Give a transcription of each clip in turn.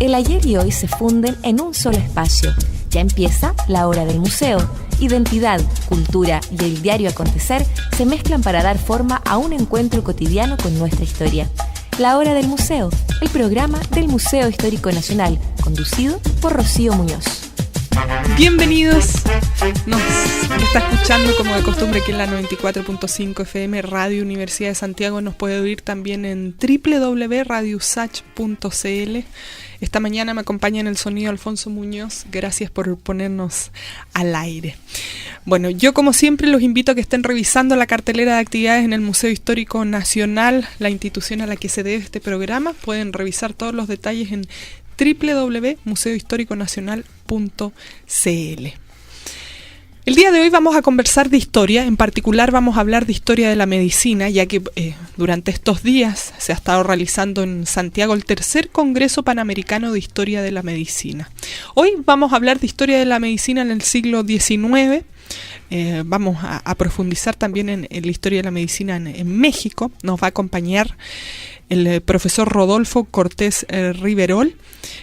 El ayer y hoy se funden en un solo espacio. Ya empieza la hora del museo. Identidad, cultura y el diario acontecer se mezclan para dar forma a un encuentro cotidiano con nuestra historia. La hora del museo, el programa del Museo Histórico Nacional, conducido por Rocío Muñoz. Bienvenidos, nos está escuchando como de costumbre aquí en la 94.5 FM Radio Universidad de Santiago. Nos puede oír también en www.radiosach.cl. Esta mañana me acompaña en el sonido Alfonso Muñoz. Gracias por ponernos al aire. Bueno, yo como siempre los invito a que estén revisando la cartelera de actividades en el Museo Histórico Nacional, la institución a la que se debe este programa. Pueden revisar todos los detalles en www.museohistoriconacional.cl. El día de hoy vamos a conversar de historia, en particular vamos a hablar de historia de la medicina, ya que durante estos días se ha estado realizando en Santiago el tercer Congreso Panamericano de Historia de la Medicina. Hoy vamos a hablar de historia de la medicina en el siglo XIX. Vamos a profundizar también en la historia de la medicina en México. Nos va a acompañar el profesor Rodolfo Cortés Riverol.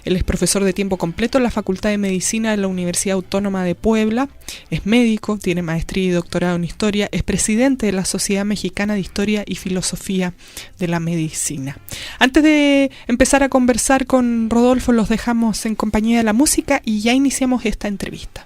Él es profesor de tiempo completo en la Facultad de Medicina de la Universidad Autónoma de Puebla. Es médico, tiene maestría y doctorado en historia. Es presidente de la Sociedad Mexicana de Historia y Filosofía de la Medicina. Antes de empezar a conversar con Rodolfo, los dejamos en compañía de la música y ya iniciamos esta entrevista.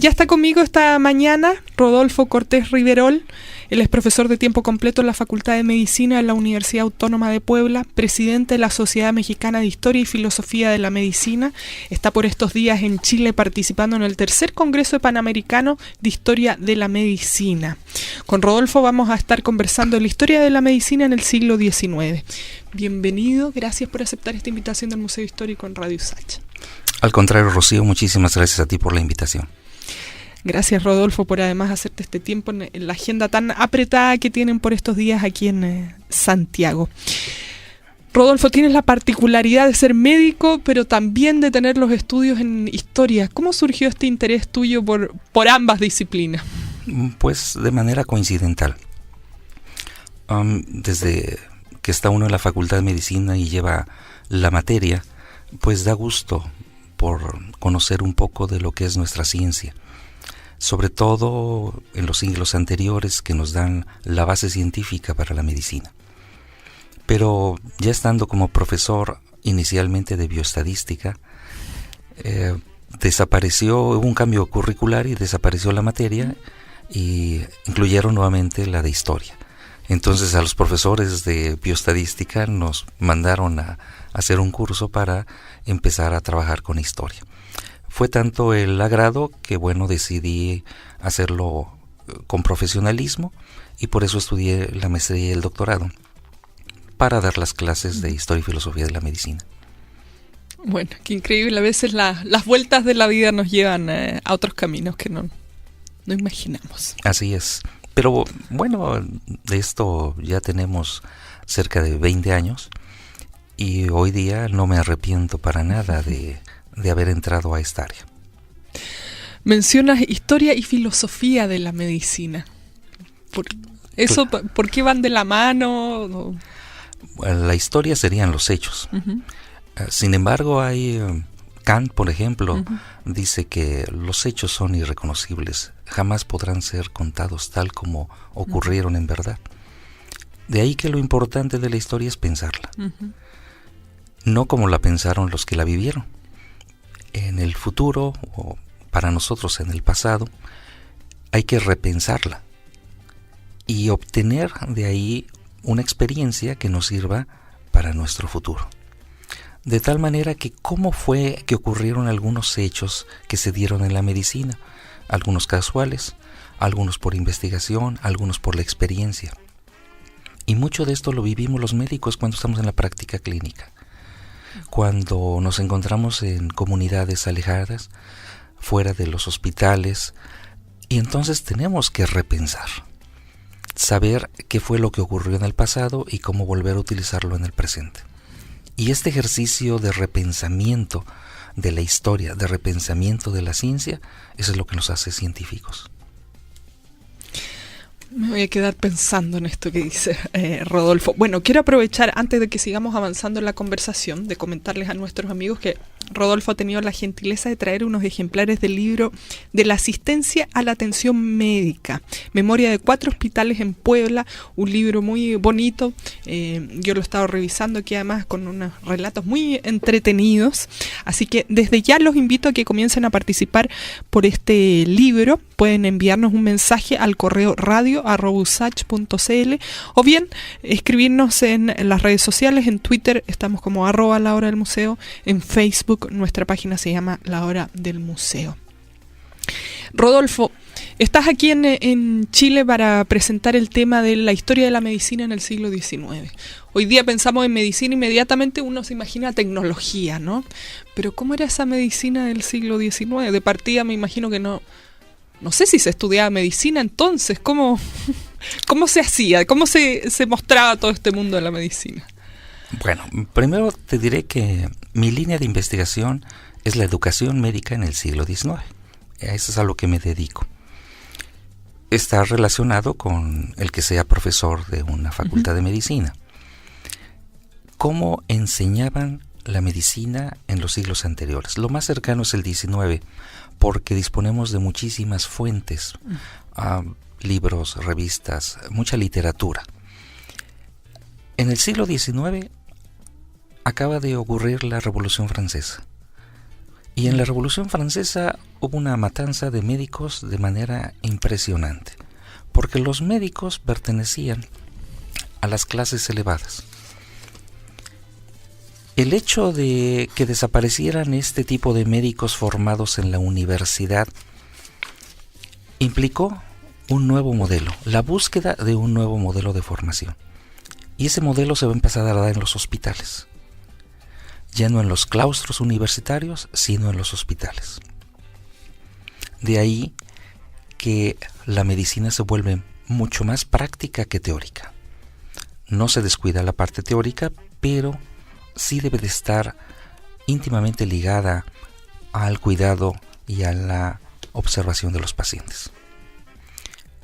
Ya está conmigo esta mañana Rodolfo Cortés Riverol. Él es profesor de tiempo completo en la Facultad de Medicina de la Universidad Autónoma de Puebla, presidente de la Sociedad Mexicana de Historia y Filosofía de la Medicina. Está por estos días en Chile participando en el tercer Congreso Panamericano de Historia de la Medicina. Con Rodolfo vamos a estar conversando de la historia de la medicina en el siglo XIX. Bienvenido, gracias por aceptar esta invitación del Museo Histórico en Radio USACH. Al contrario, Rocío, muchísimas gracias a ti por la invitación. Gracias, Rodolfo, por además hacerte este tiempo en la agenda tan apretada que tienen por estos días aquí en Santiago. Rodolfo, tienes la particularidad de ser médico, pero también de tener los estudios en historia. ¿Cómo surgió este interés tuyo por ambas disciplinas? Pues de manera coincidental. Desde que está uno en la Facultad de Medicina y lleva la materia, pues da gusto por conocer un poco de lo que es nuestra ciencia. Sobre todo en los siglos anteriores que nos dan la base científica para la medicina. Pero ya estando como profesor inicialmente de bioestadística, hubo un cambio curricular y desapareció la materia y incluyeron nuevamente la de historia. Entonces a los profesores de bioestadística nos mandaron a hacer un curso para empezar a trabajar con historia. Fue tanto el agrado que, decidí hacerlo con profesionalismo y por eso estudié la maestría y el doctorado para dar las clases de Historia y Filosofía de la Medicina. Bueno, qué increíble. A veces las vueltas de la vida nos llevan a otros caminos que no imaginamos. Así es. Pero de esto ya tenemos cerca de 20 años y hoy día no me arrepiento para nada de haber entrado a esta área. Mencionas historia y filosofía de la medicina. ¿Por qué van de la mano? La historia serían los hechos. Uh-huh. Sin embargo, hay Kant, por ejemplo, uh-huh, dice que los hechos son irreconocibles, jamás podrán ser contados tal como ocurrieron, uh-huh, en verdad. De ahí que lo importante de la historia es pensarla, uh-huh, no como la pensaron los que la vivieron. En el futuro, o para nosotros en el pasado, hay que repensarla y obtener de ahí una experiencia que nos sirva para nuestro futuro. De tal manera que cómo fue que ocurrieron algunos hechos que se dieron en la medicina, algunos casuales, algunos por investigación, algunos por la experiencia. Y mucho de esto lo vivimos los médicos cuando estamos en la práctica clínica. Cuando nos encontramos en comunidades alejadas, fuera de los hospitales, y entonces tenemos que repensar, saber qué fue lo que ocurrió en el pasado y cómo volver a utilizarlo en el presente. Y este ejercicio de repensamiento de la historia, de repensamiento de la ciencia, eso es lo que nos hace científicos. Me voy a quedar pensando en esto que dice Rodolfo. Bueno, quiero aprovechar, antes de que sigamos avanzando en la conversación, de comentarles a nuestros amigos que Rodolfo ha tenido la gentileza de traer unos ejemplares del libro de la asistencia a la atención médica, Memoria de 4 hospitales en Puebla, un libro muy bonito. Yo lo he estado revisando aquí además con unos relatos muy entretenidos, así que desde ya los invito a que comiencen a participar por este libro. Pueden enviarnos un mensaje al correo radio@usach.cl o bien escribirnos en las redes sociales. En Twitter estamos como @lahora_del_museo, en Facebook nuestra página se llama La Hora del Museo. Rodolfo, estás aquí en Chile para presentar el tema de la historia de la medicina en el siglo XIX. Hoy día pensamos en medicina, inmediatamente uno se imagina tecnología, ¿no? Pero ¿cómo era esa medicina del siglo XIX? De partida me imagino que no sé si se estudiaba medicina entonces. ¿Cómo se hacía? ¿Cómo se mostraba todo este mundo de la medicina? Bueno, primero te diré que mi línea de investigación es la educación médica en el siglo XIX. Eso es a lo que me dedico. Está relacionado con el que sea profesor de una facultad, uh-huh, de medicina. ¿Cómo enseñaban la medicina en los siglos anteriores? Lo más cercano es el XIX, porque disponemos de muchísimas fuentes, libros, revistas, mucha literatura. En el siglo XIX acaba de ocurrir la Revolución Francesa Y en la Revolución Francesa hubo una matanza de médicos de manera impresionante, porque los médicos pertenecían a las clases elevadas. El hecho de que desaparecieran este tipo de médicos formados en la universidad implicó un nuevo modelo, la búsqueda de un nuevo modelo de formación. Y ese modelo se va a empezar a dar en los hospitales. Ya no en los claustros universitarios, sino en los hospitales. De ahí que la medicina se vuelve mucho más práctica que teórica. No se descuida la parte teórica, pero sí debe de estar íntimamente ligada al cuidado y a la observación de los pacientes.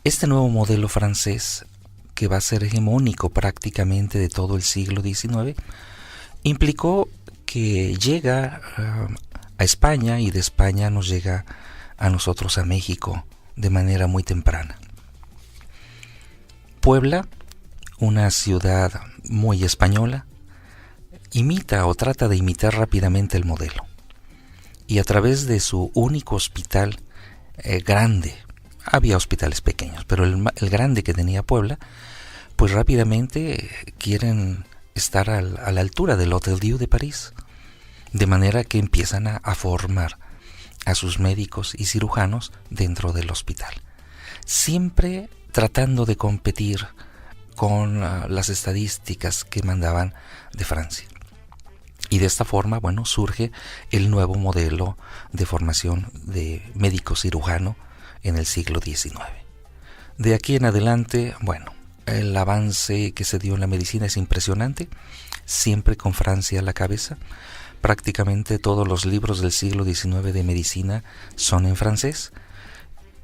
Este nuevo modelo francés, que va a ser hegemónico prácticamente de todo el siglo XIX, implicó que llega a España y de España nos llega a nosotros a México de manera muy temprana. Puebla, una ciudad muy española, imita o trata de imitar rápidamente el modelo. Y a través de su único hospital grande, había hospitales pequeños, pero el grande que tenía Puebla, pues rápidamente quieren estar a la altura del Hôtel Dieu de París, de manera que empiezan a formar a sus médicos y cirujanos dentro del hospital, siempre tratando de competir con las estadísticas que mandaban de Francia. Y de esta forma, bueno, surge el nuevo modelo de formación de médico cirujano en el siglo XIX. De aquí en adelante, bueno, el avance que se dio en la medicina es impresionante, siempre con Francia a la cabeza. Prácticamente todos los libros del siglo XIX de medicina son en francés,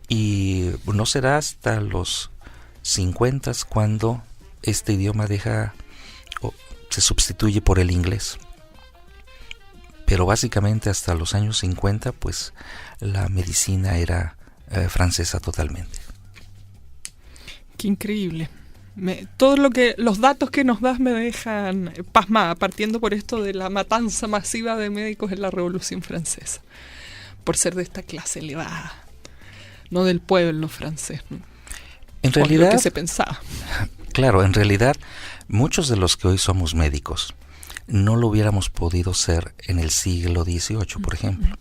y no será hasta los 50 cuando este idioma se sustituye por el inglés. Pero básicamente hasta los años 50, pues la medicina era francesa totalmente. Qué increíble. Los datos que nos das me dejan pasmada, partiendo por esto de la matanza masiva de médicos en la Revolución Francesa, por ser de esta clase elevada, no del pueblo francés, ¿no? En realidad, lo que se pensaba. Claro, en realidad, muchos de los que hoy somos médicos no lo hubiéramos podido ser en el siglo XVIII, por ejemplo,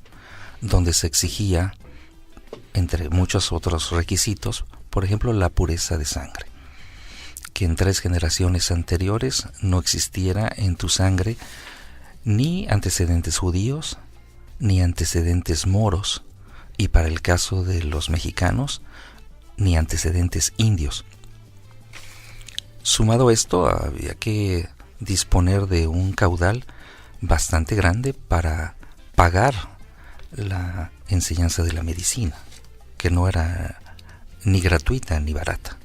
donde se exigía, entre muchos otros requisitos, por ejemplo, la pureza de sangre. Que en 3 generaciones anteriores no existiera en tu sangre ni antecedentes judíos, ni antecedentes moros, y para el caso de los mexicanos, ni antecedentes indios. Sumado a esto, había que disponer de un caudal bastante grande para pagar la enseñanza de la medicina, que no era ni gratuita ni barata.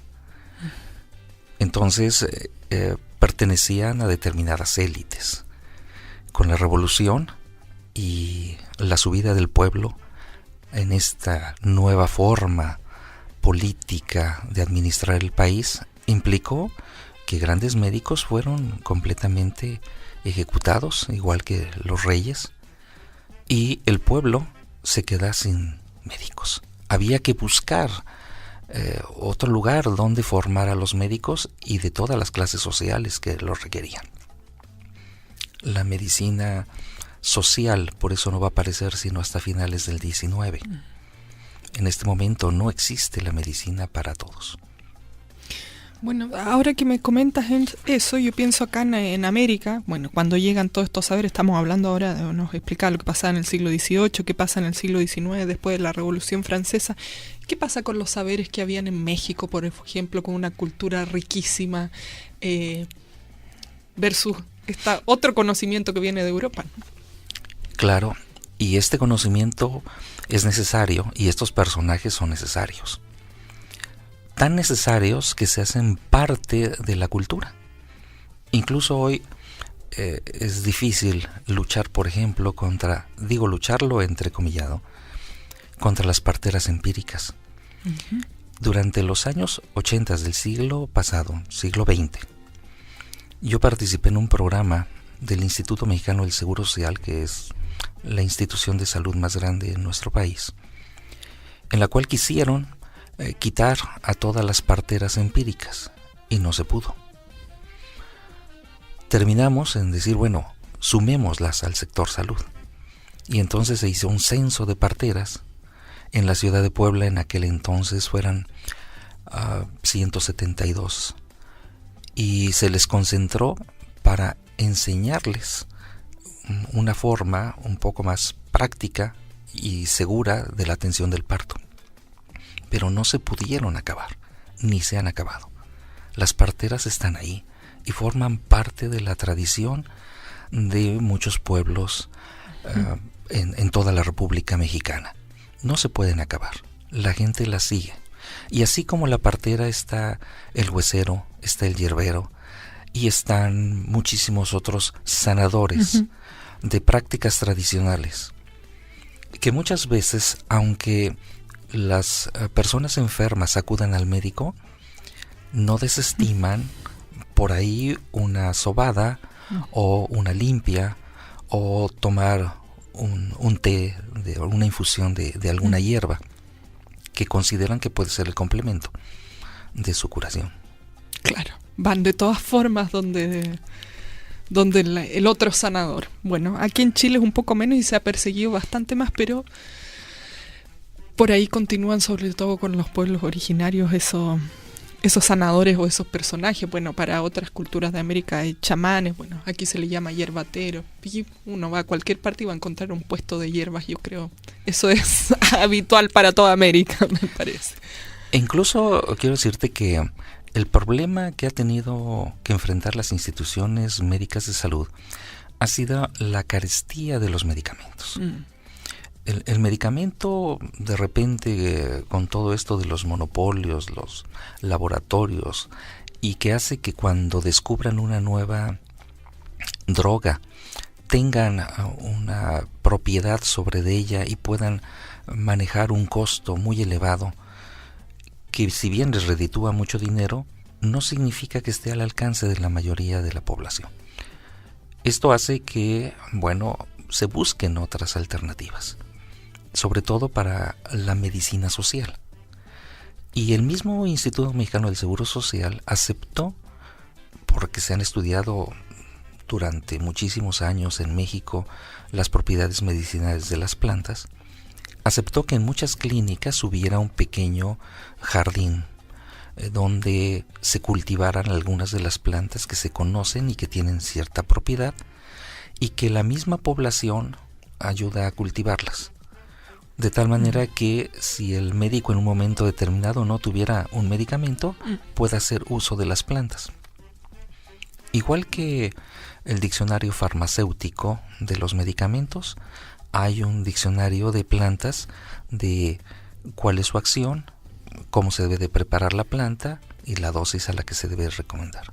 Entonces pertenecían a determinadas élites. Con la revolución y la subida del pueblo en esta nueva forma política de administrar el país, implicó que grandes médicos fueron completamente ejecutados, igual que los reyes, y el pueblo se queda sin médicos. Había que buscar otro lugar donde formar a los médicos y de todas las clases sociales que los requerían. La medicina social, por eso no va a aparecer sino hasta finales del XIX. En este momento no existe la medicina para todos. Bueno, ahora que me comentas eso, yo pienso acá en América, bueno, cuando llegan todos estos saberes, estamos hablando ahora de nos explicar lo que pasaba en el siglo XVIII, qué pasa en el siglo XIX, después de la Revolución Francesa. ¿Qué pasa con los saberes que habían en México, por ejemplo, con una cultura riquísima, versus otro conocimiento que viene de Europa? Claro, y este conocimiento es necesario, y estos personajes son necesarios. Tan necesarios que se hacen parte de la cultura. Incluso hoy es difícil luchar, por ejemplo, lucharlo entrecomillado, contra las parteras empíricas. Uh-huh. Durante los años 80 del siglo pasado, siglo XX, yo participé en un programa del Instituto Mexicano del Seguro Social, que es la institución de salud más grande en nuestro país, en la cual quisieron quitar a todas las parteras empíricas y no se pudo. Terminamos en decir, bueno, sumémoslas al sector salud. Y entonces se hizo un censo de parteras. En la ciudad de Puebla en aquel entonces fueran 172. Y se les concentró para enseñarles una forma un poco más práctica y segura de la atención del parto. Pero no se pudieron acabar, ni se han acabado. Las parteras están ahí y forman parte de la tradición de muchos pueblos en toda la República Mexicana. No se pueden acabar, la gente las sigue. Y así como la partera está el huesero, está el hierbero y están muchísimos otros sanadores de prácticas tradicionales, que muchas veces, aunque las personas enfermas acudan al médico, no desestiman por ahí una sobada o una limpia o tomar un té, una infusión de alguna hierba que consideran que puede ser el complemento de su curación. Claro, van de todas formas donde el otro sanador. Bueno, aquí en Chile es un poco menos y se ha perseguido bastante más, pero por ahí continúan, sobre todo con los pueblos originarios, esos sanadores o esos personajes. Bueno, para otras culturas de América hay chamanes, bueno, aquí se le llama hierbatero. Y uno va a cualquier parte y va a encontrar un puesto de hierbas, yo creo. Eso es habitual para toda América, me parece. E incluso quiero decirte que el problema que ha tenido que enfrentar las instituciones médicas de salud ha sido la carestía de los medicamentos. El medicamento, de repente, con todo esto de los monopolios, los laboratorios, y que hace que cuando descubran una nueva droga tengan una propiedad sobre de ella y puedan manejar un costo muy elevado, que si bien les reditúa mucho dinero, no significa que esté al alcance de la mayoría de la población. Esto hace que, bueno, se busquen otras alternativas, sobre todo para la medicina social. Y el mismo Instituto Mexicano del Seguro Social aceptó, porque se han estudiado durante muchísimos años en México las propiedades medicinales de las plantas, aceptó que en muchas clínicas hubiera un pequeño jardín donde se cultivaran algunas de las plantas que se conocen y que tienen cierta propiedad, y que la misma población ayuda a cultivarlas. De tal manera que si el médico en un momento determinado no tuviera un medicamento, pueda hacer uso de las plantas. Igual que el diccionario farmacéutico de los medicamentos, hay un diccionario de plantas, de cuál es su acción, cómo se debe de preparar la planta y la dosis a la que se debe recomendar.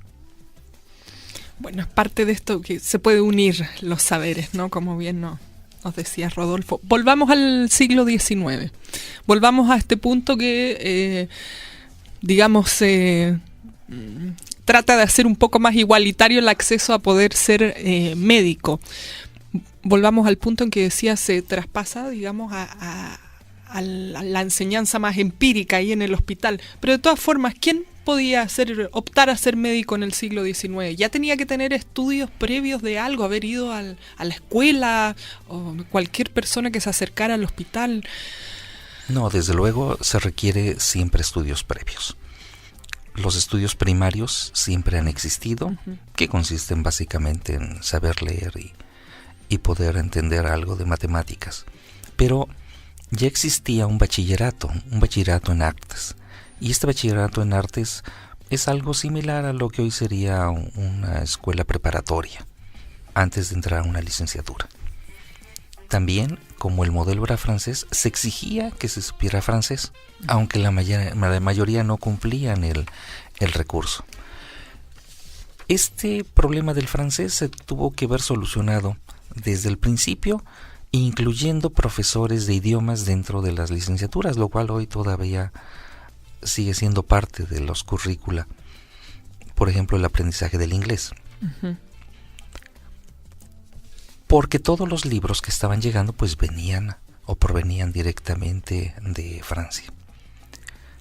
Bueno, es parte de esto que se puede unir los saberes, ¿no? Como bien nos decía Rodolfo. Volvamos al siglo XIX. Volvamos a este punto que, trata de hacer un poco más igualitario el acceso a poder ser médico. Volvamos al punto en que decía se traspasa, digamos, a la enseñanza más empírica ahí en el hospital. Pero de todas formas, ¿quién podía optar a ser médico en el siglo XIX? ¿Ya tenía que tener estudios previos de algo, haber ido a la escuela, o cualquier persona que se acercara al hospital? No, desde luego se requiere siempre estudios previos. Los estudios primarios siempre han existido, que consisten básicamente en saber leer y poder entender algo de matemáticas. Pero ya existía un bachillerato en artes. Y este bachillerato en artes es algo similar a lo que hoy sería una escuela preparatoria, antes de entrar a una licenciatura. También, como el modelo era francés, se exigía que se supiera francés, aunque la mayoría no cumplían el recurso. Este problema del francés se tuvo que ver solucionado desde el principio, incluyendo profesores de idiomas dentro de las licenciaturas, lo cual hoy todavía sigue siendo parte de los currícula. Por ejemplo, el aprendizaje del inglés. porque todos los libros que estaban llegando pues venían o provenían directamente de Francia.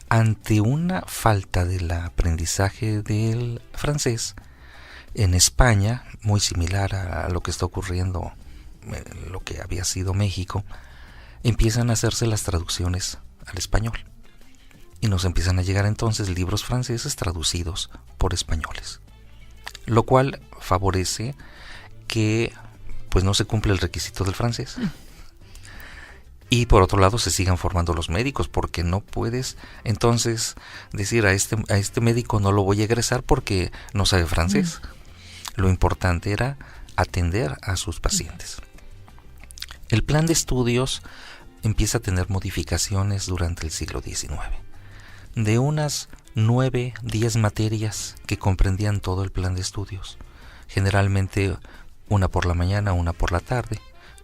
Ante una falta del aprendizaje del francés, en España, muy similar a lo que está ocurriendo en lo que había sido México, empiezan a hacerse las traducciones al español. Y nos empiezan a llegar entonces libros franceses traducidos por españoles, lo cual favorece que pues no se cumple el requisito del francés. Y por otro lado se sigan formando los médicos, porque no puedes entonces decir a este médico no lo voy a egresar porque no sabe francés. Lo importante era atender a sus pacientes. El plan de estudios empieza a tener modificaciones durante el siglo XIX. De unas 9, 10 materias que comprendían todo el plan de estudios, generalmente una por la mañana, una por la tarde,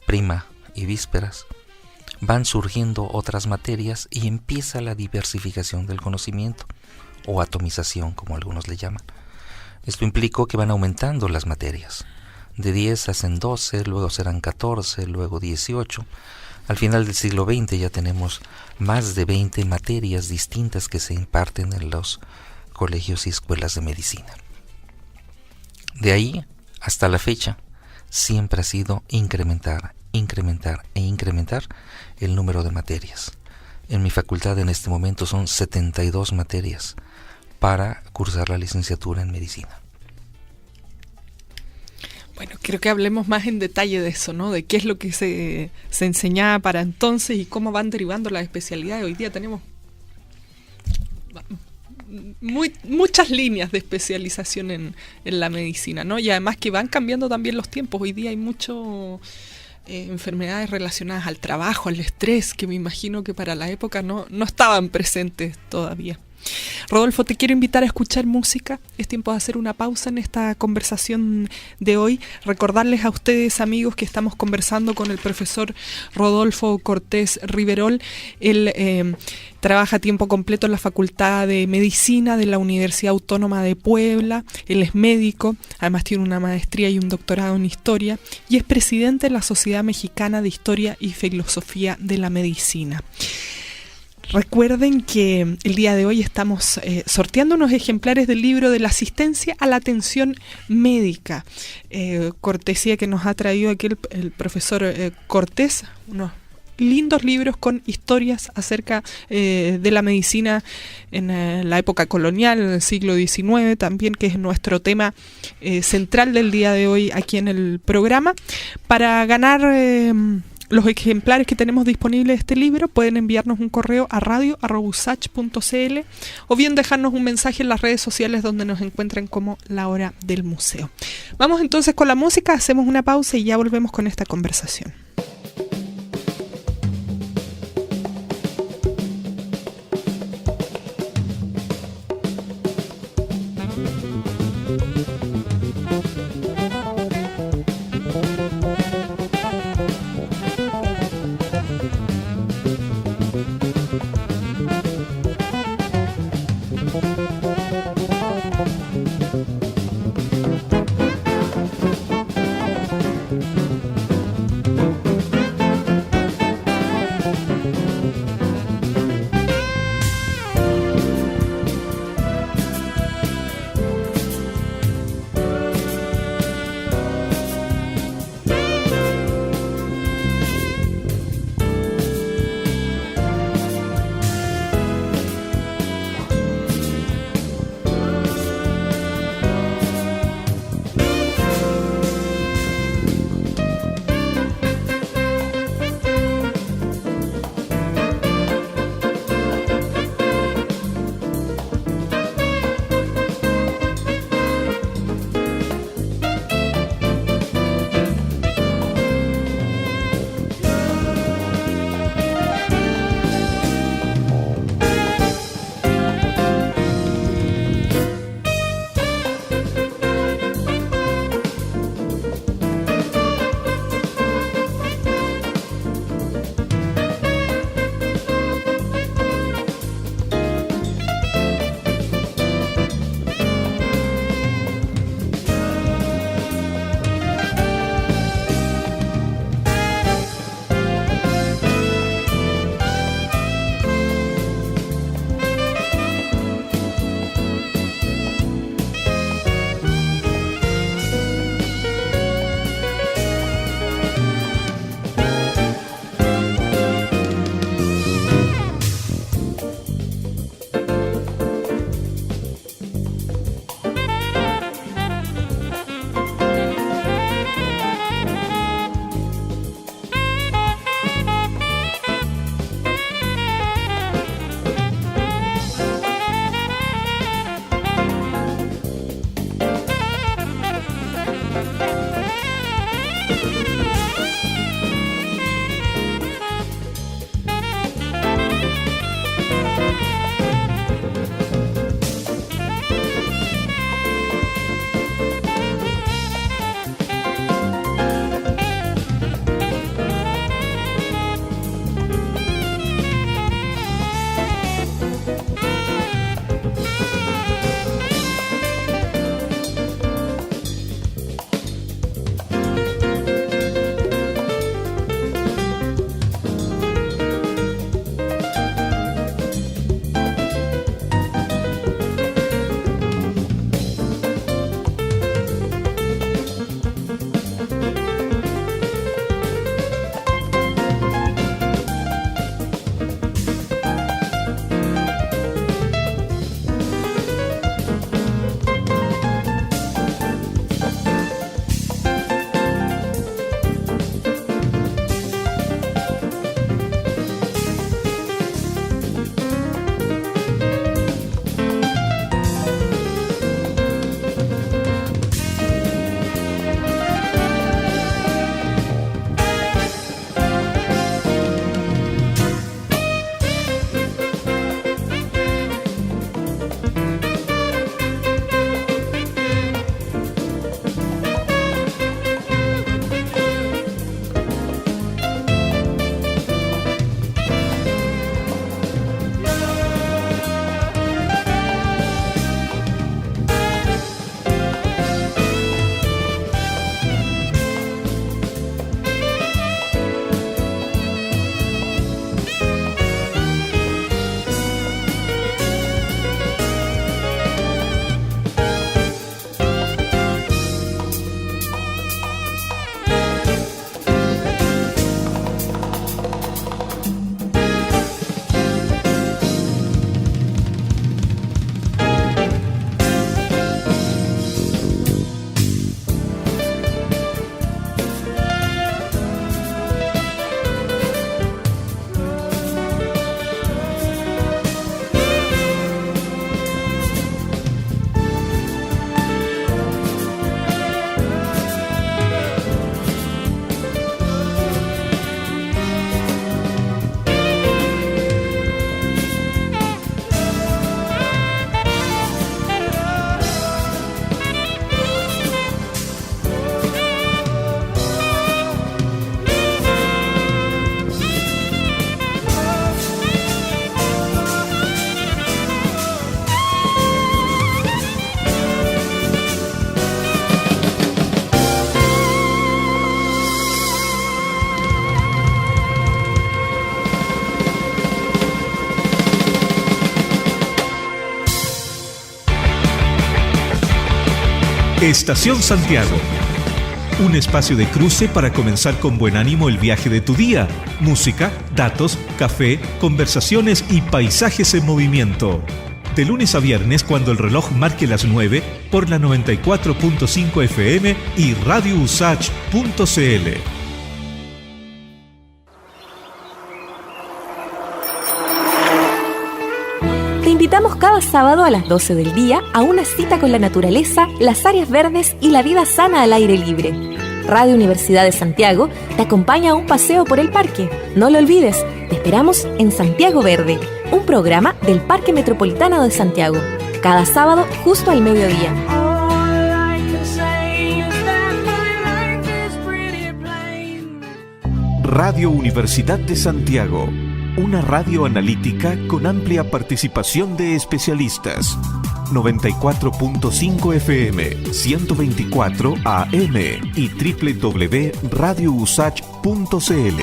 prima y vísperas, van surgiendo otras materias y empieza la diversificación del conocimiento, o atomización como algunos le llaman. Esto implicó que van aumentando las materias. De 10 hacen 12, luego serán 14, luego 18. Al final del siglo XX ya tenemos más de 20 materias distintas que se imparten en los colegios y escuelas de medicina. De ahí hasta la fecha siempre ha sido incrementar el número de materias. En mi facultad en este momento son 72 materias para cursar la licenciatura en medicina. Bueno, creo que hablemos más en detalle de eso, ¿no? De qué es lo que se enseñaba para entonces y cómo van derivando las especialidades. Hoy día tenemos muchas líneas de especialización en la medicina, ¿no? Y además que van cambiando también los tiempos. Hoy día hay mucho enfermedades relacionadas al trabajo, al estrés, que me imagino que para la época no estaban presentes todavía. Rodolfo, te quiero invitar a escuchar música. Es tiempo de hacer una pausa en esta conversación de hoy. Recordarles a ustedes, amigos, que estamos conversando con el profesor Rodolfo Cortés Riverol. Él trabaja a tiempo completo en la Facultad de Medicina de la Universidad Autónoma de Puebla. Él es médico, además tiene una maestría y un doctorado en Historia, y es presidente de la Sociedad Mexicana de Historia y Filosofía de la Medicina. Recuerden que el día de hoy estamos sorteando unos ejemplares del libro de la asistencia a la atención médica, cortesía que nos ha traído aquí el profesor Cortés, unos lindos libros con historias acerca de la medicina en la época colonial, en el siglo XIX también, que es nuestro tema central del día de hoy aquí en el programa. Para ganar los ejemplares que tenemos disponibles de este libro, pueden enviarnos un correo a radio@usach.cl o bien dejarnos un mensaje en las redes sociales donde nos encuentren como La Hora del Museo. Vamos entonces con la música, hacemos una pausa y ya volvemos con esta conversación. Estación Santiago. Un espacio de cruce para comenzar con buen ánimo el viaje de tu día. Música, datos, café, conversaciones y paisajes en movimiento. De lunes a viernes cuando el reloj marque las 9 por la 94.5 FM y radiousach.cl. Te invitamos cada sábado a las 12 del día a una cita con la naturaleza, las áreas verdes y la vida sana al aire libre. Radio Universidad de Santiago te acompaña a un paseo por el parque. No lo olvides, te esperamos en Santiago Verde, un programa del Parque Metropolitano de Santiago, cada sábado justo al mediodía. Radio Universidad de Santiago, una radio analítica con amplia participación de especialistas. 94.5 FM, 124 AM y www.radiousach.cl.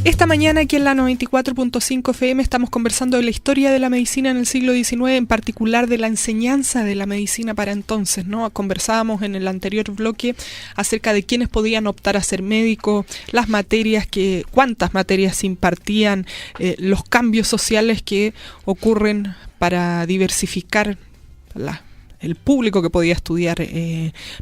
Esta mañana aquí en la 94.5 FM estamos conversando de la historia de la medicina en el siglo XIX, en particular de la enseñanza de la medicina para entonces, ¿no? Conversábamos en el anterior bloque acerca de quiénes podían optar a ser médicos, las materias cuántas materias se impartían, los cambios sociales que ocurren para diversificar el público que podía estudiar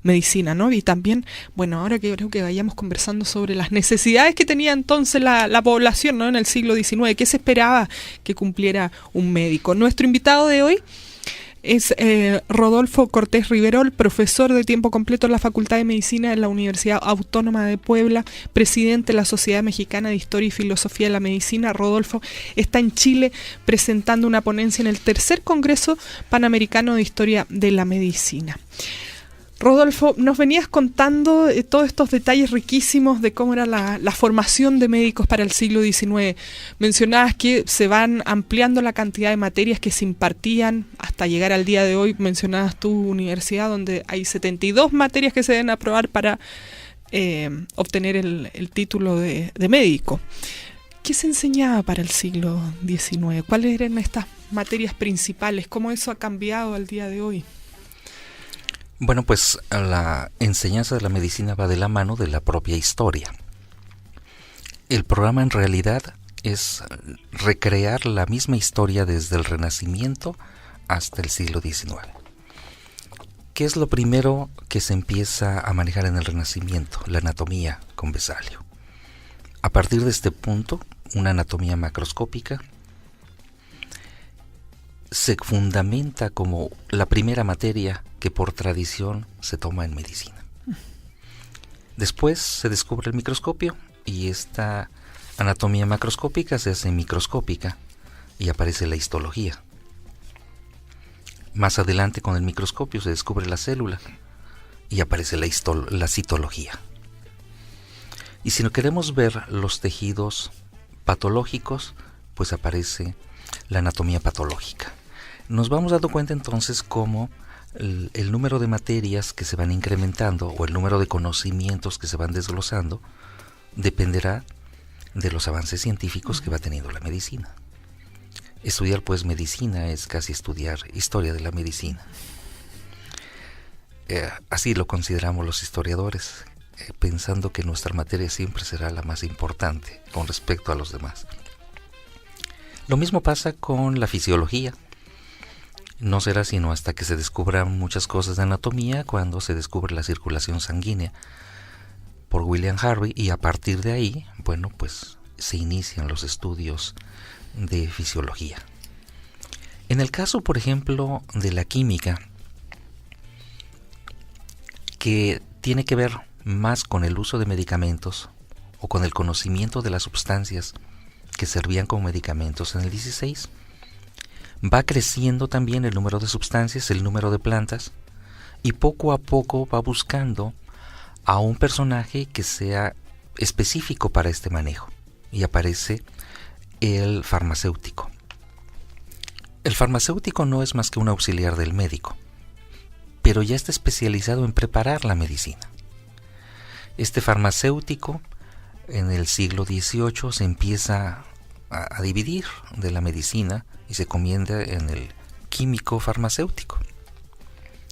medicina, ¿no? Y también, bueno, ahora que creo que vayamos conversando sobre las necesidades que tenía entonces la población, ¿no? En el siglo XIX, ¿qué se esperaba que cumpliera un médico? Nuestro invitado de hoy es Rodolfo Cortés Riverol, profesor de tiempo completo en la Facultad de Medicina de la Universidad Autónoma de Puebla, presidente de la Sociedad Mexicana de Historia y Filosofía de la Medicina. Rodolfo está en Chile presentando una ponencia en el tercer Congreso Panamericano de Historia de la Medicina. Rodolfo, nos venías contando todos estos detalles riquísimos de cómo era la formación de médicos para el siglo XIX. Mencionabas que se van ampliando la cantidad de materias que se impartían hasta llegar al día de hoy. Mencionabas tu universidad donde hay 72 materias que se deben aprobar para obtener el título de médico. ¿Qué se enseñaba para el siglo XIX? ¿Cuáles eran estas materias principales? ¿Cómo eso ha cambiado al día de hoy? Bueno, pues la enseñanza de la medicina va de la mano de la propia historia. El programa en realidad es recrear la misma historia desde el Renacimiento hasta el siglo XIX. ¿Qué es lo primero que se empieza a manejar en el Renacimiento? La anatomía con Vesalio. A partir de este punto, una anatomía macroscópica se fundamenta como la primera materia que por tradición se toma en medicina. Después se descubre el microscopio y esta anatomía macroscópica se hace microscópica y aparece la histología. Más adelante con el microscopio se descubre la célula y aparece la citología. Y si no queremos ver los tejidos patológicos, pues aparece la anatomía patológica. Nos vamos dando cuenta entonces cómo el número de materias que se van incrementando o el número de conocimientos que se van desglosando dependerá de los avances científicos que va teniendo la medicina. Estudiar pues medicina es casi estudiar historia de la medicina. Así lo consideramos los historiadores, pensando que nuestra materia siempre será la más importante con respecto a los demás. Lo mismo pasa con la fisiología. No será sino hasta que se descubran muchas cosas de anatomía cuando se descubre la circulación sanguínea por William Harvey, y a partir de ahí, bueno, pues se inician los estudios de fisiología. En el caso, por ejemplo, de la química, que tiene que ver más con el uso de medicamentos o con el conocimiento de las sustancias que servían como medicamentos en el 16, va creciendo también el número de sustancias, el número de plantas, y poco a poco va buscando a un personaje que sea específico para este manejo, y aparece el farmacéutico. El farmacéutico no es más que un auxiliar del médico, pero ya está especializado en preparar la medicina. Este farmacéutico en el siglo XVIII se empieza a dividir de la medicina y se convierte en el químico farmacéutico,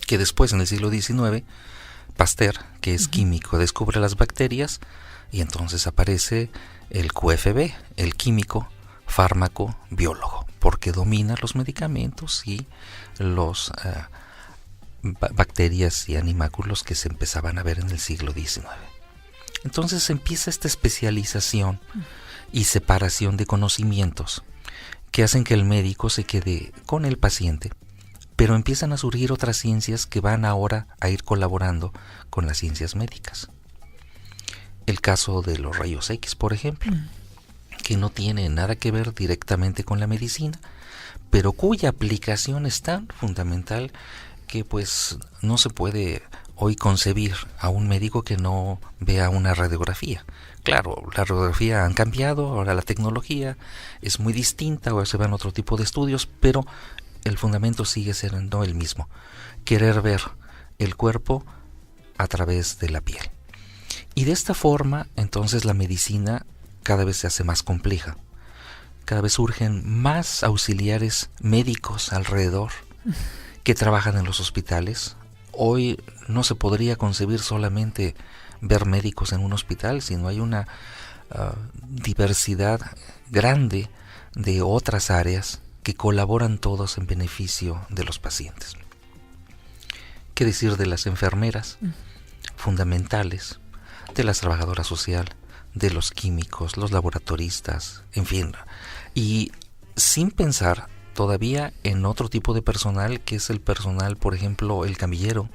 que después en el siglo XIX Pasteur, que es químico, descubre las bacterias y entonces aparece el QFB, el químico fármaco biólogo, porque domina los medicamentos y los bacterias y animáculos que se empezaban a ver en el siglo XIX. Entonces empieza esta especialización y separación de conocimientos que hacen que el médico se quede con el paciente, pero empiezan a surgir otras ciencias que van ahora a ir colaborando con las ciencias médicas. El caso de los rayos X, por ejemplo, que no tiene nada que ver directamente con la medicina, pero cuya aplicación es tan fundamental que pues no se puede hoy concebir a un médico que no vea una radiografía. Claro, la radiografía han cambiado, ahora la tecnología es muy distinta, ahora se van otro tipo de estudios, pero el fundamento sigue siendo el mismo: querer ver el cuerpo a través de la piel. Y de esta forma, entonces, la medicina cada vez se hace más compleja. Cada vez surgen más auxiliares médicos alrededor que trabajan en los hospitales. Hoy no se podría concebir solamente ver médicos en un hospital, sino hay una diversidad grande de otras áreas que colaboran todos en beneficio de los pacientes. ¿Qué decir de las enfermeras fundamentales, de las trabajadoras sociales, de los químicos, los laboratoristas, en fin? Y sin pensar todavía en otro tipo de personal, que es el personal, por ejemplo, el camillero,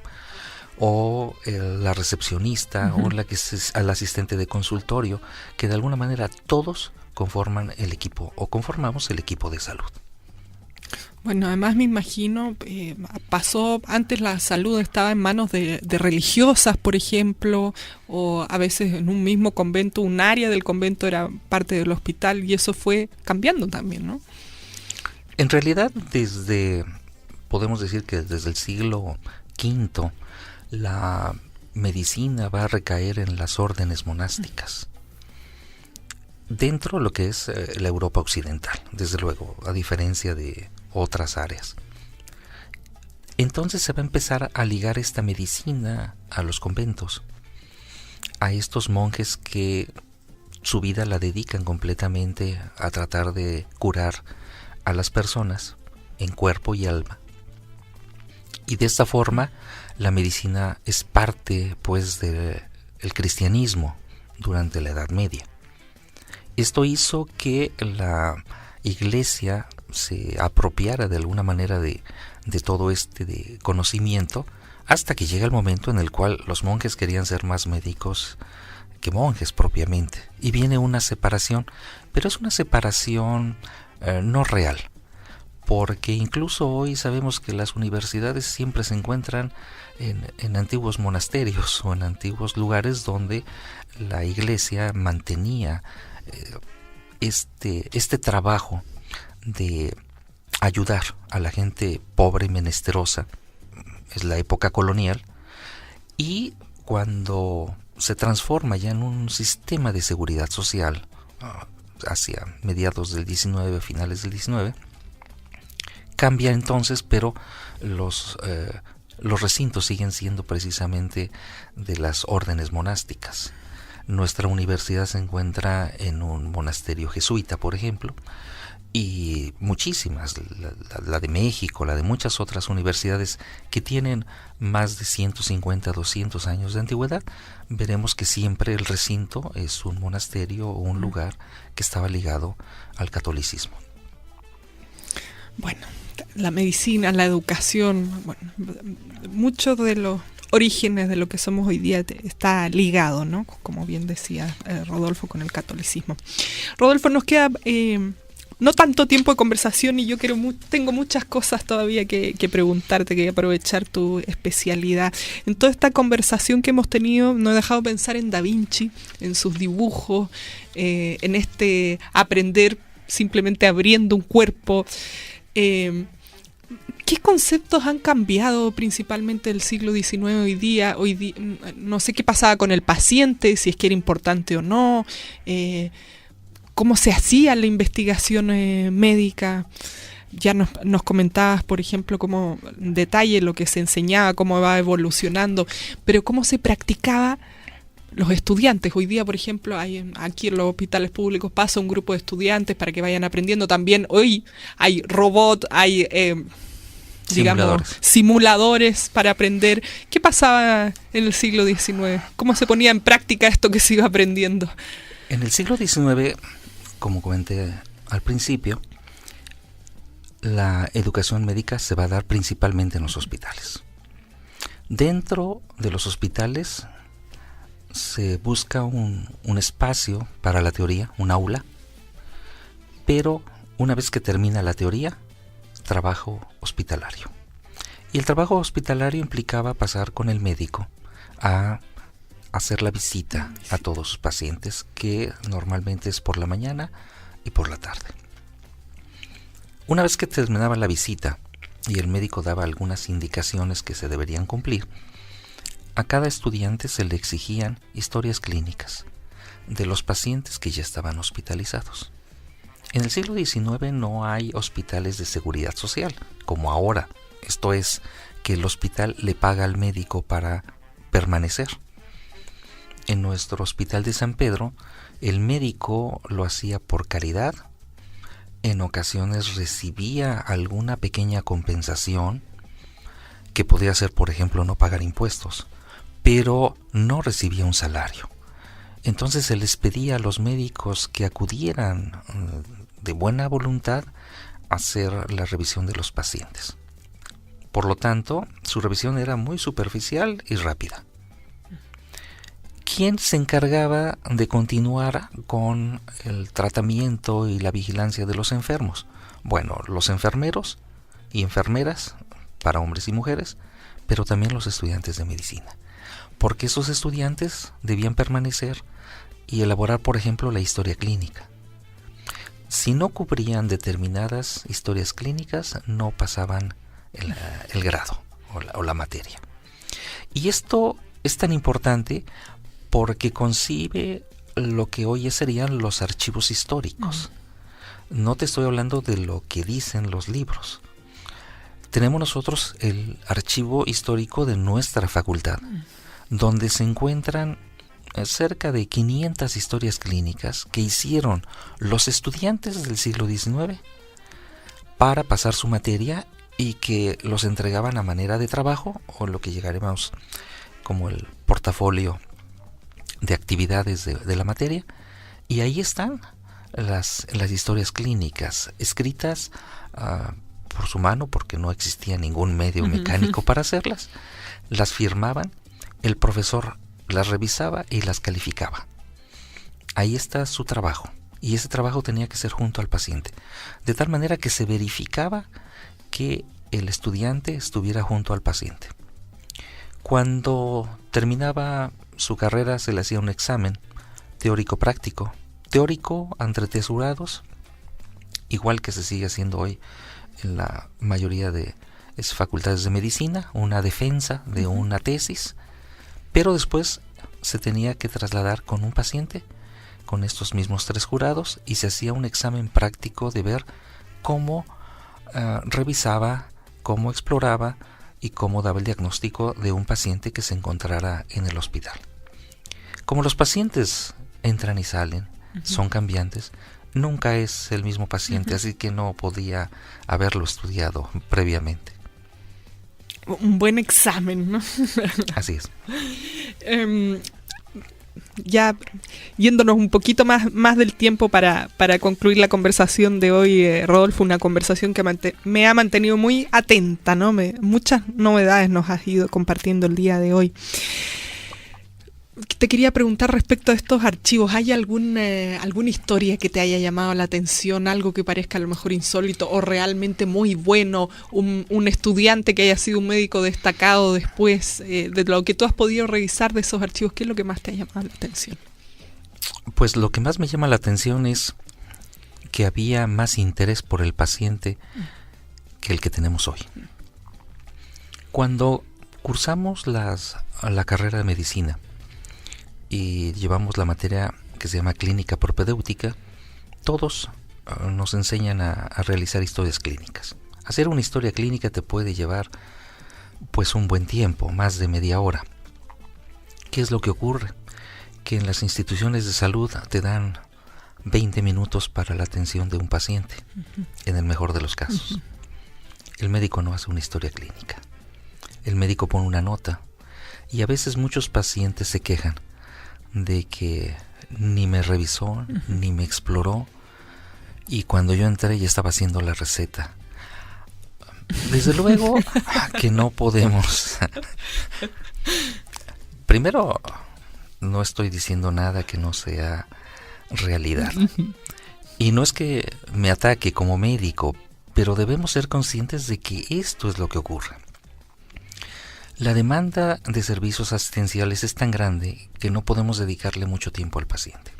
o la recepcionista, o el asistente de consultorio, que de alguna manera todos conforman el equipo, o conformamos el equipo de salud. Bueno, además me imagino, pasó, antes la salud estaba en manos de religiosas, por ejemplo, o a veces en un mismo convento, un área del convento era parte del hospital, y eso fue cambiando también, ¿no? En realidad, podemos decir que desde el siglo V, la medicina va a recaer en las órdenes monásticas, dentro de lo que es la Europa occidental, desde luego, a diferencia de otras áreas. Entonces se va a empezar a ligar esta medicina a los conventos, a estos monjes que su vida la dedican completamente a tratar de curar a las personas en cuerpo y alma. Y de esta forma la medicina es parte pues del cristianismo durante la Edad Media. Esto hizo que la Iglesia se apropiara de alguna manera de todo de conocimiento, hasta que llega el momento en el cual los monjes querían ser más médicos que monjes propiamente, y viene una separación, pero es una separación no real, porque incluso hoy sabemos que las universidades siempre se encuentran en antiguos monasterios o en antiguos lugares donde la Iglesia mantenía este trabajo de ayudar a la gente pobre y menesterosa. Es la época colonial, y cuando se transforma ya en un sistema de seguridad social hacia mediados del 19, finales del 19, cambia entonces, pero los recintos siguen siendo precisamente de las órdenes monásticas. Nuestra universidad se encuentra en un monasterio jesuita, por ejemplo, y muchísimas, la de México, la de muchas otras universidades que tienen más de 150, 200 años de antigüedad, veremos que siempre el recinto es un monasterio o un lugar que estaba ligado al catolicismo. Bueno, la medicina, la educación, bueno, muchos de los orígenes de lo que somos hoy día está ligado, ¿no? Como bien decía Rodolfo, con el catolicismo. Rodolfo, nos queda no tanto tiempo de conversación, y yo tengo muchas cosas todavía que preguntarte, que aprovechar tu especialidad. En toda esta conversación que hemos tenido, no he dejado de pensar en Da Vinci, en sus dibujos, en aprender simplemente abriendo un cuerpo. ¿Qué ¿Qué conceptos han cambiado principalmente del siglo XIX hoy día? No sé qué pasaba con el paciente, si es que era importante o no, cómo se hacía la investigación médica. Ya nos comentabas, por ejemplo, como en detalle lo que se enseñaba, cómo va evolucionando, pero cómo se practicaba los estudiantes. Hoy día, por ejemplo, aquí en los hospitales públicos pasa un grupo de estudiantes para que vayan aprendiendo. También hoy hay robots, hay simuladores para aprender. ¿Qué pasaba en el siglo XIX? ¿Cómo se ponía en práctica esto que se iba aprendiendo? En el siglo XIX, como comenté al principio, la educación médica se va a dar principalmente en los hospitales. Dentro de los hospitales se busca un espacio para la teoría, un aula, pero una vez que termina la teoría, trabajo hospitalario. Y el trabajo hospitalario implicaba pasar con el médico a hacer la visita a todos sus pacientes, que normalmente es por la mañana y por la tarde. Una vez que terminaba la visita y el médico daba algunas indicaciones que se deberían cumplir, a cada estudiante se le exigían historias clínicas de los pacientes que ya estaban hospitalizados. En el siglo XIX no hay hospitales de seguridad social, como ahora. Esto es, que el hospital le paga al médico para permanecer. En nuestro hospital de San Pedro, el médico lo hacía por caridad. En ocasiones recibía alguna pequeña compensación, que podía ser, por ejemplo, no pagar impuestos, pero no recibía un salario. Entonces se les pedía a los médicos que acudieran de buena voluntad a hacer la revisión de los pacientes. Por lo tanto, su revisión era muy superficial y rápida. ¿Quién se encargaba de continuar con el tratamiento y la vigilancia de los enfermos? Bueno, los enfermeros y enfermeras, para hombres y mujeres, pero también los estudiantes de medicina, porque esos estudiantes debían permanecer y elaborar, por ejemplo, la historia clínica. Si no cubrían determinadas historias clínicas, no pasaban el grado o la materia. Y esto es tan importante porque concibe lo que hoy serían los archivos históricos. No te estoy hablando de lo que dicen los libros. Tenemos nosotros el archivo histórico de nuestra facultad, donde se encuentran cerca de 500 historias clínicas que hicieron los estudiantes del siglo XIX para pasar su materia y que los entregaban a manera de trabajo, o lo que llegaremos como el portafolio de actividades de la materia. Y ahí están las historias clínicas escritas por su mano, porque no existía ningún medio mecánico para hacerlas. Las firmaban, el profesor las revisaba y las calificaba. Ahí está su trabajo, y ese trabajo tenía que ser junto al paciente, de tal manera que se verificaba que el estudiante estuviera junto al paciente. Cuando terminaba su carrera se le hacía un examen teórico-práctico, teórico entre tesurados, igual que se sigue haciendo hoy en la mayoría de facultades de medicina, una defensa de una tesis, pero después se tenía que trasladar con un paciente, con estos mismos 3 jurados, y se hacía un examen práctico de ver cómo revisaba, cómo exploraba y cómo daba el diagnóstico de un paciente que se encontrara en el hospital. Como los pacientes entran y salen, son cambiantes, nunca es el mismo paciente, así que no podía haberlo estudiado previamente. Un buen examen, ¿no? Así es. Ya yéndonos un poquito más del tiempo para concluir la conversación de hoy, Rodolfo, una conversación que me ha mantenido muy atenta, ¿no? Muchas novedades nos has ido compartiendo el día de hoy. Te quería preguntar respecto a estos archivos, ¿hay alguna historia que te haya llamado la atención, algo que parezca a lo mejor insólito o realmente muy bueno, un estudiante que haya sido un médico destacado después, de lo que tú has podido revisar de esos archivos? ¿Qué es lo que más te ha llamado la atención? Pues lo que más me llama la atención es que había más interés por el paciente que el que tenemos hoy. Cuando cursamos la carrera de medicina y llevamos la materia que se llama clínica propedéutica, todos nos enseñan a realizar historias clínicas. Hacer una historia clínica te puede llevar pues un buen tiempo, más de media hora. ¿Qué es lo que ocurre? Que en las instituciones de salud te dan 20 minutos para la atención de un paciente, en el mejor de los casos. El médico no hace una historia clínica. El médico pone una nota y a veces muchos pacientes se quejan de que ni me revisó, ni me exploró, y cuando yo entré ya estaba haciendo la receta. Desde luego que no podemos. Primero, no estoy diciendo nada que no sea realidad. Y no es que me ataque como médico, pero debemos ser conscientes de que esto es lo que ocurre. La demanda de servicios asistenciales es tan grande que no podemos dedicarle mucho tiempo al paciente.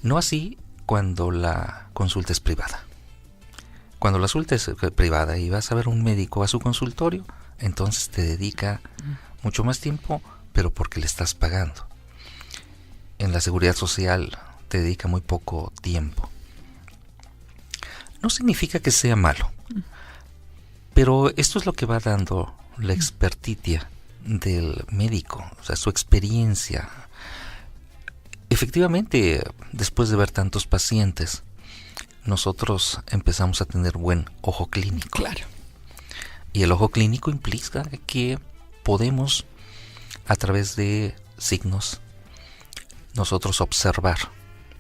No así cuando la consulta es privada. Cuando la consulta es privada y vas a ver un médico a su consultorio, entonces te dedica mucho más tiempo, pero porque le estás pagando. En la seguridad social te dedica muy poco tiempo. No significa que sea malo, pero esto es lo que va dando la experticia del médico, o sea, su experiencia. Efectivamente, después de ver tantos pacientes, nosotros empezamos a tener buen ojo clínico. Claro. Y el ojo clínico implica que podemos, a través de signos, nosotros observar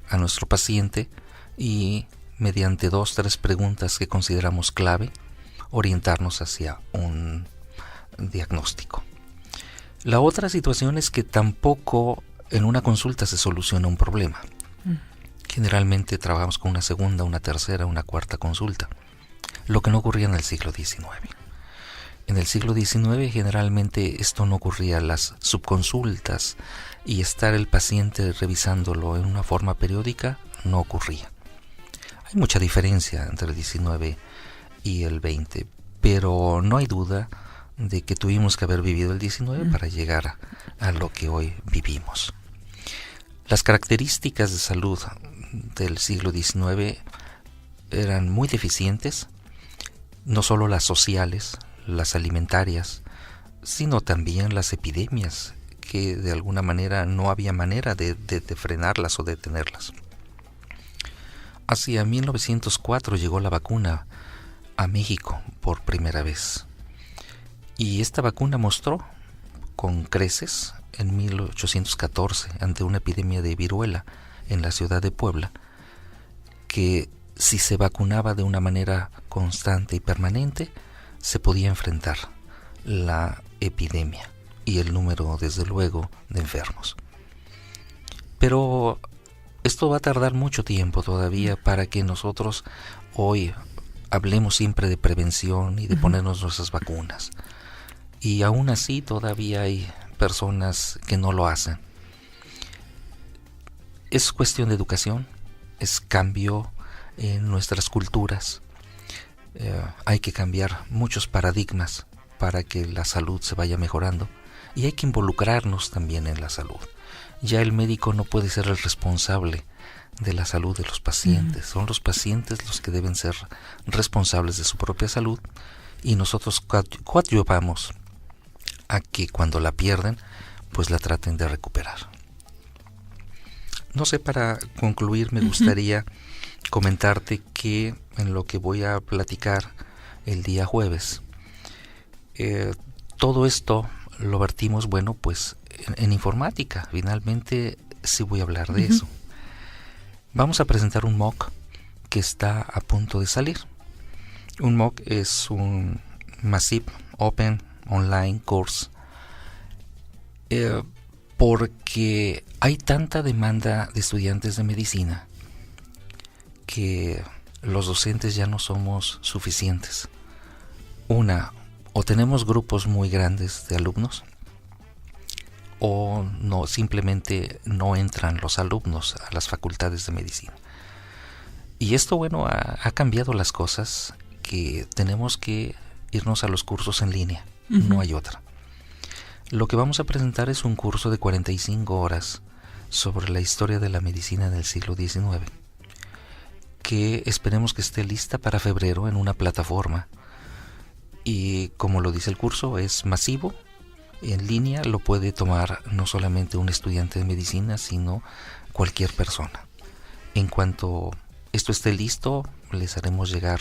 a nuestro paciente y mediante 2 o 3 preguntas que consideramos clave, orientarnos hacia un diagnóstico. La otra situación es que tampoco en una consulta se soluciona un problema. Generalmente trabajamos con una segunda, una tercera, una cuarta consulta, lo que no ocurría en el siglo XIX. En el siglo XIX generalmente esto no ocurría, las subconsultas y estar el paciente revisándolo en una forma periódica no ocurría. Hay mucha diferencia entre el XIX y el XX, pero no hay duda de que tuvimos que haber vivido el XIX para llegar a lo que hoy vivimos. Las características de salud del siglo XIX eran muy deficientes, no solo las sociales, las alimentarias, sino también las epidemias, que de alguna manera no había manera de frenarlas o detenerlas. Hacia 1904 llegó la vacuna a México por primera vez. Y esta vacuna mostró con creces en 1814, ante una epidemia de viruela en la ciudad de Puebla, que si se vacunaba de una manera constante y permanente, se podía enfrentar la epidemia y el número, desde luego, de enfermos. Pero esto va a tardar mucho tiempo todavía para que nosotros hoy hablemos siempre de prevención y de ponernos nuestras vacunas. Y aún así todavía hay personas que no lo hacen. Es cuestión de educación, es cambio en nuestras culturas. Hay que cambiar muchos paradigmas para que la salud se vaya mejorando y hay que involucrarnos también en la salud. Ya el médico no puede ser el responsable de la salud de los pacientes. Son los pacientes los que deben ser responsables de su propia salud y nosotros coadyuvamos a que cuando la pierden, pues la traten de recuperar. No sé, para concluir me gustaría comentarte que en lo que voy a platicar el día jueves, todo esto lo vertimos, bueno, pues en informática. Finalmente sí voy a hablar de eso. Vamos a presentar un MOOC que está a punto de salir. Un MOOC es un Massive Open Online Course, porque hay tanta demanda de estudiantes de medicina que los docentes ya no somos suficientes. O tenemos grupos muy grandes de alumnos, o no, simplemente no entran los alumnos a las facultades de medicina. Y esto, bueno, ha cambiado las cosas, que tenemos que irnos a los cursos en línea. no hay otra. Lo que vamos a presentar es un curso de 45 horas sobre la historia de la medicina del siglo XIX, que esperemos que esté lista para febrero en una plataforma. Y como lo dice el curso, es masivo, en línea, lo puede tomar no solamente un estudiante de medicina, sino cualquier persona. En cuanto esto esté listo, les haremos llegar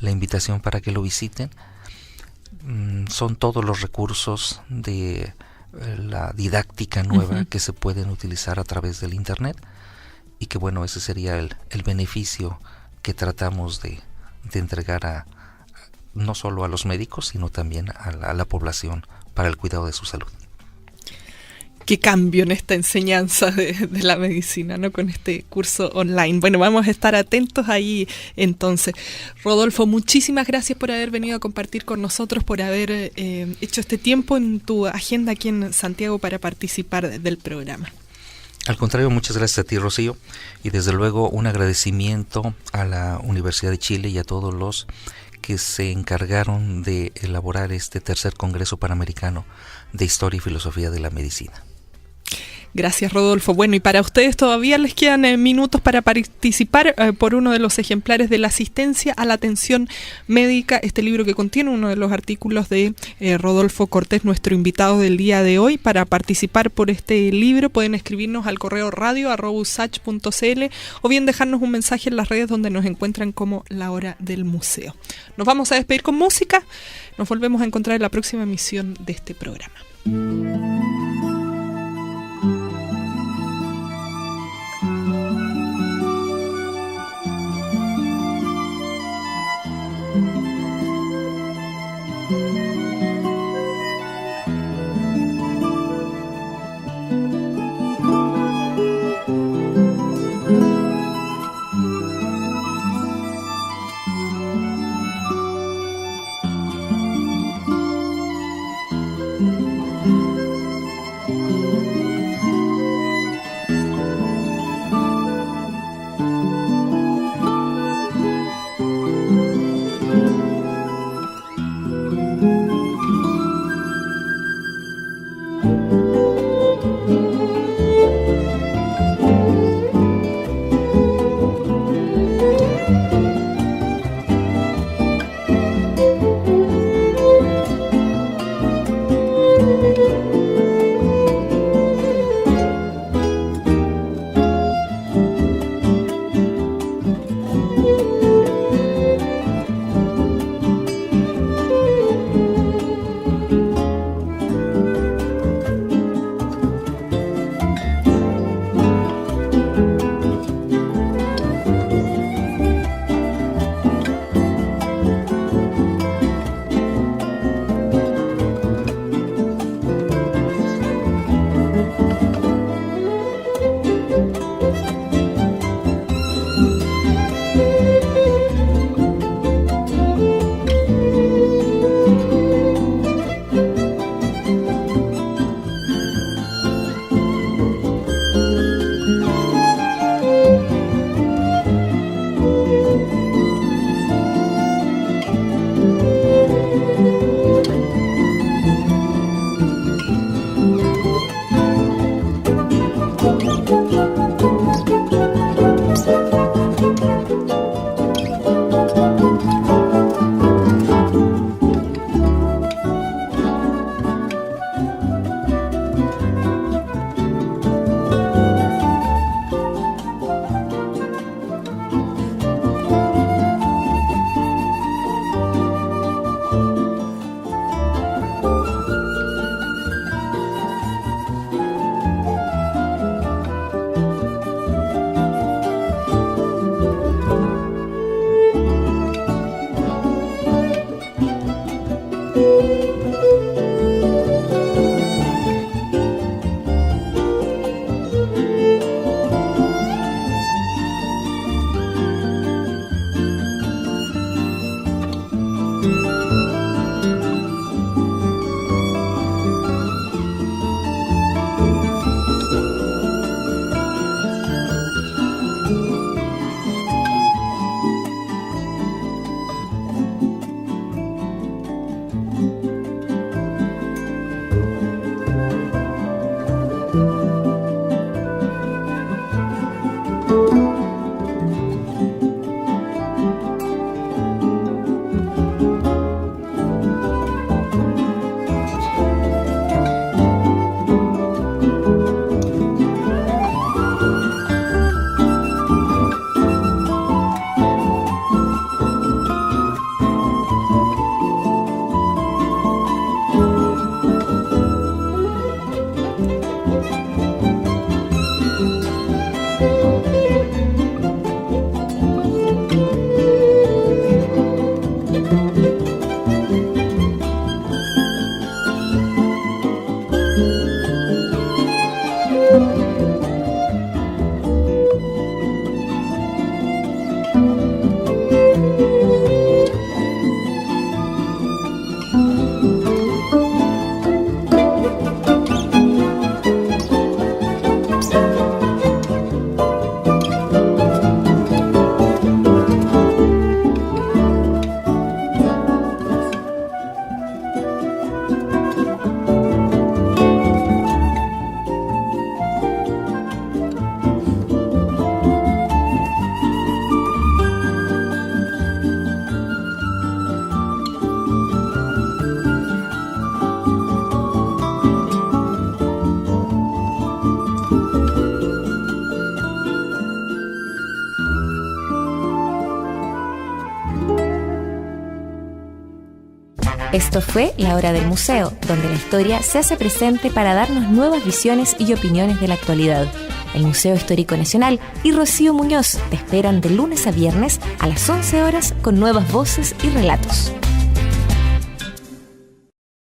la invitación para que lo visiten. Son todos los recursos de la didáctica nueva que se pueden utilizar a través del internet, y que bueno, ese sería el beneficio que tratamos de entregar no solo a los médicos, sino también a la población para el cuidado de su salud. Qué cambio en esta enseñanza de la medicina, ¿no? Con este curso online. Bueno, vamos a estar atentos ahí entonces. Rodolfo, muchísimas gracias por haber venido a compartir con nosotros, por haber hecho este tiempo en tu agenda aquí en Santiago para participar del programa. Al contrario, muchas gracias a ti, Rocío, y desde luego un agradecimiento a la Universidad de Chile y a todos los que se encargaron de elaborar este tercer Congreso Panamericano de Historia y Filosofía de la Medicina. Gracias, Rodolfo. Bueno, y para ustedes todavía les quedan minutos para participar por uno de los ejemplares de la asistencia a la atención médica, este libro que contiene uno de los artículos de Rodolfo Cortés, nuestro invitado del día de hoy. Para participar por este libro pueden escribirnos al correo radio@usach.cl o bien dejarnos un mensaje en las redes donde nos encuentran como La Hora del Museo. Nos vamos a despedir con música. Nos volvemos a encontrar en la próxima emisión de este programa. Esto fue La Hora del Museo, donde la historia se hace presente para darnos nuevas visiones y opiniones de la actualidad. El Museo Histórico Nacional y Rocío Muñoz te esperan de lunes a viernes a las 11 horas con nuevas voces y relatos.